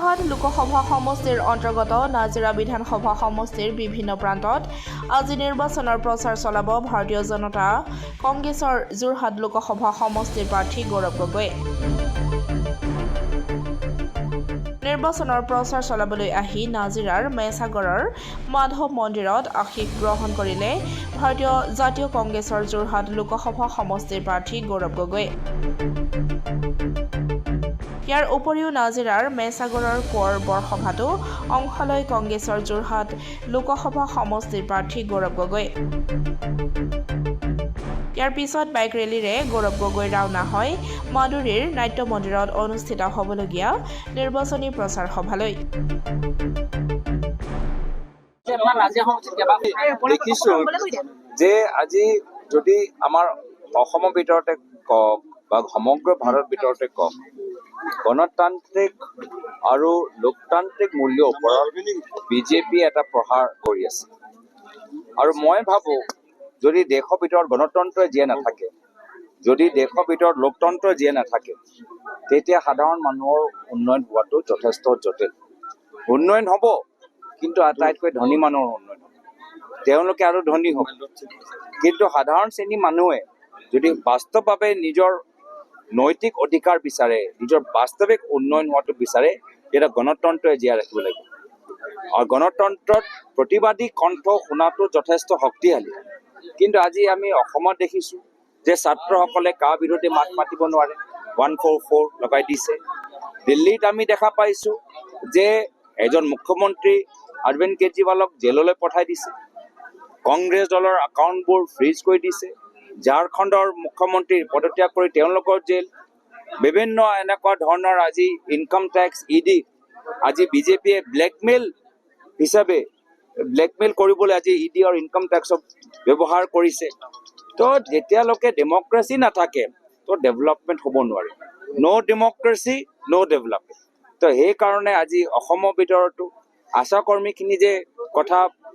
যোৰহাট লোকসভা সমষ্টিৰ অন্তৰ্গত নাজিৰা বিধানসভা সমষ্টিৰ বিভিন্ন প্ৰান্তত আজি নিৰ্বাচনৰ প্ৰচাৰ চলাব ভাৰতীয় জনতা কংগ্ৰেছৰ যোৰহাট লোকসভা সমষ্টিৰ প্ৰাৰ্থী গৌৰৱ গগৈ। নিৰ্বাচনৰ প্ৰচাৰ চলাবলৈ আহি নাজিৰাৰ মেছাগড়ৰ মাধৱ মন্দিৰত আশীষ গ্ৰহণ কৰিলে ভাৰতীয় জাতীয় কংগ্ৰেছৰ যোৰহাট লোকসভা সমষ্টিৰ প্ৰাৰ্থী গৌৰৱ গগৈ। ইয়াৰ উপৰিও নাজিৰাৰ মেছাগড়ৰ কোঁৱৰ বৰসভাতো অংশ লয় কংগ্ৰেছৰ যোৰহাট লোকসভা সমষ্টিৰ প্ৰাৰ্থী গৌৰৱ গগৈ। ইয়াৰ পিছত বাইক ৰেলীৰে গৌৰৱ গগৈ ৰাওনা হয় মাদুৰীৰ নাট্য মন্দিৰত অনুষ্ঠিত হ'বলগীয়া নিৰ্বাচনী প্ৰচাৰ সভালৈ। দেখিছো যে আজি যদি আমাৰ অসমৰ ভিতৰতে কওক বা সমগ্ৰ ভাৰত ভিতৰতে কওক, গণতান্ত্ৰিক আৰু লোকতান্ত্ৰিক মূল্যৰ ওপৰত বিজেপি এটা প্ৰহাৰ কৰি আছে। আৰু মই ভাবো যদি দেশৰ ভিতৰত গণতন্ত্ৰ জীয়াই নাথাকে, যদি দেশৰ ভিতৰত লোকতন্ত্ৰ জীয়াই নাথাকে, তেতিয়া সাধাৰণ মানুহৰ উন্নয়ন হোৱাটো যথেষ্ট জটিল। উন্নয়ন হ'ব, কিন্তু আটাইতকৈ ধনী মানুহৰ উন্নয়ন হ'ব, তেওঁলোকে আৰু ধনী হ'ব। কিন্তু সাধাৰণ শ্ৰেণীৰ মানুহে যদি বাস্তৱভাৱে নিজৰ নৈতিক অধিকাৰ বিচাৰে, নিজৰ বাস্তৱিক উন্নয়ন হোৱাটো বিচাৰে, তেতিয়া গণতন্ত্ৰই জীয়াই ৰাখিব লাগিব। আৰু গণতন্ত্ৰত প্ৰতিবাদী কণ্ঠ শুনাটো যথেষ্ট শক্তিশালী। কিন্তু আজি আমি অসমত দেখিছোঁ যে ছাত্ৰসকলে কাৰ বিৰোধে মাত মাতিব নোৱাৰে, 144 লগাই দিছে। দিল্লীত আমি দেখা পাইছোঁ যে এজন মুখ্যমন্ত্ৰী অৰবিন্দ কেজৰিৱালক জেললৈ পঠাই দিছে, কংগ্ৰেছ দলৰ একাউণ্টবোৰ ফ্ৰিজ কৰি দিছে, ঝাৰখণ্ডৰ মুখ্যমন্ত্ৰী পদত্যাগ কৰি তেওঁলোকৰ জেল, বিভিন্ন এনেকুৱা ধৰণৰ আজি ইনকাম টেক্স ইডি আজি বিজেপিয়ে ব্লেকমেইল কৰিবলৈ আজি ইডি আৰু ইনকাম টেক্সক ব্যৱহাৰ কৰিছে। তো যেতিয়ালৈকে ডেমক্ৰেচি নাথাকে তো ডেভেলপমেণ্ট হ'ব নোৱাৰে। ন' ডেমক্ৰেচি ন' ডেভেলপমেণ্ট। তো সেইকাৰণে আজি অসমৰ ভিতৰতো আশা কৰ্মীখিনি যে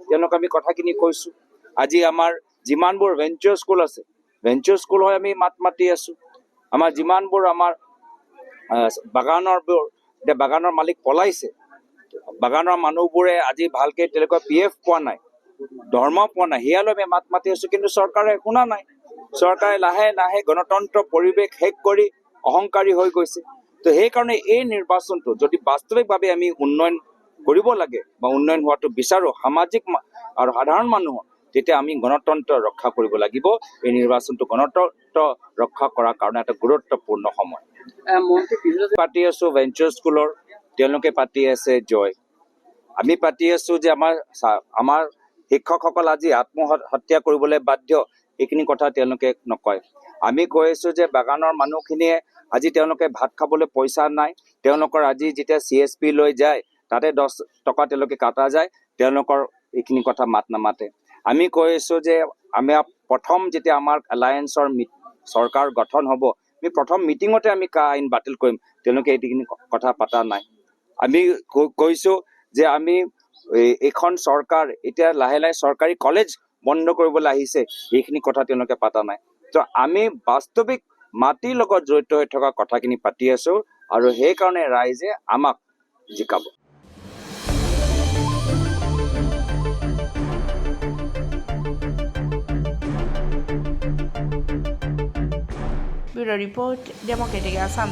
তেওঁলোক আমি কথাখিনি কৈছোঁ, আজি আমাৰ যিমানবোৰ ভেঞ্চাৰ স্কুল আছে, ভেঞ্চাৰ স্কুল হৈ আমি মাত মাতি আছোঁ। আমাৰ যিমানবোৰ আমাৰ বাগানৰ মালিক পলাইছে, বাগানৰ মানুহবোৰে আজি ভালকৈ তেওঁলোকৰ PF পোৱা নাই, দৰমহা পোৱা নাই, সেয়ালৈ আমি মাত মাতি আছোঁ। কিন্তু চৰকাৰে শুনা নাই। চৰকাৰে লাহে লাহে গণতন্ত্ৰ পৰিৱেশ শেষ কৰি অহংকাৰী হৈ গৈছে। তো সেইকাৰণে এই নিৰ্বাচনটো যদি বাস্তৱিকভাৱে আমি উন্নয়ন কৰিব লাগে বা উন্নয়ন হোৱাটো বিচাৰোঁ সামাজিক আৰু সাধাৰণ মানুহৰ, তেতিয়া আমি গণতন্ত্ৰ ৰক্ষা কৰিব লাগিব। এই নিৰ্বাচনটো গণতন্ত্ৰ ৰক্ষা কৰাৰ কাৰণে এটা গুৰুত্বপূৰ্ণ সময়। পাতি আছোঁ ভেঞ্চাৰ স্কুলৰ, তেওঁলোকে পাতি আছে জয়। আমি পাতি আছোঁ যে আমাৰ শিক্ষকসকল আজি আত্মহত্যা কৰিবলৈ বাধ্য, এইখিনি কথা তেওঁলোকে নকয়। আমি কৈ আছোঁ যে বাগানৰ মানুহখিনিয়ে আজি তেওঁলোকে ভাত খাবলৈ পইচা নাই, তেওঁলোকৰ আজি যেতিয়া CSP লৈ যায় তাতে 10 টকা তেওঁলোকে কাটা যায়, তেওঁলোকৰ এইখিনি কথা মাত নামাতে। আমি কৈ আছোঁ যে আমি প্ৰথম যেতিয়া আমাৰ এলায়েন্সৰ চৰকাৰ গঠন হ'ব, আমি প্ৰথম মিটিঙতে আমি আইন বাতিল কৰিম, তেওঁলোকে এইখিনি কথা পতা নাই। আমি কৈছোঁ যে আমি এইখন চৰকাৰ এতিয়া লাহে লাহে চৰকাৰী কলেজ বন্ধ কৰিবলৈ আহিছে, এইখিনি কথা তেওঁলোকে পতা নাই। তো আমি বাস্তৱিক মাটিৰ লগত জড়িত হৈ থকা কথাখিনি পাতি আছোঁ আৰু সেইকাৰণে ৰাইজে আমাক জিকাব। Bureau' report, democratic Assam.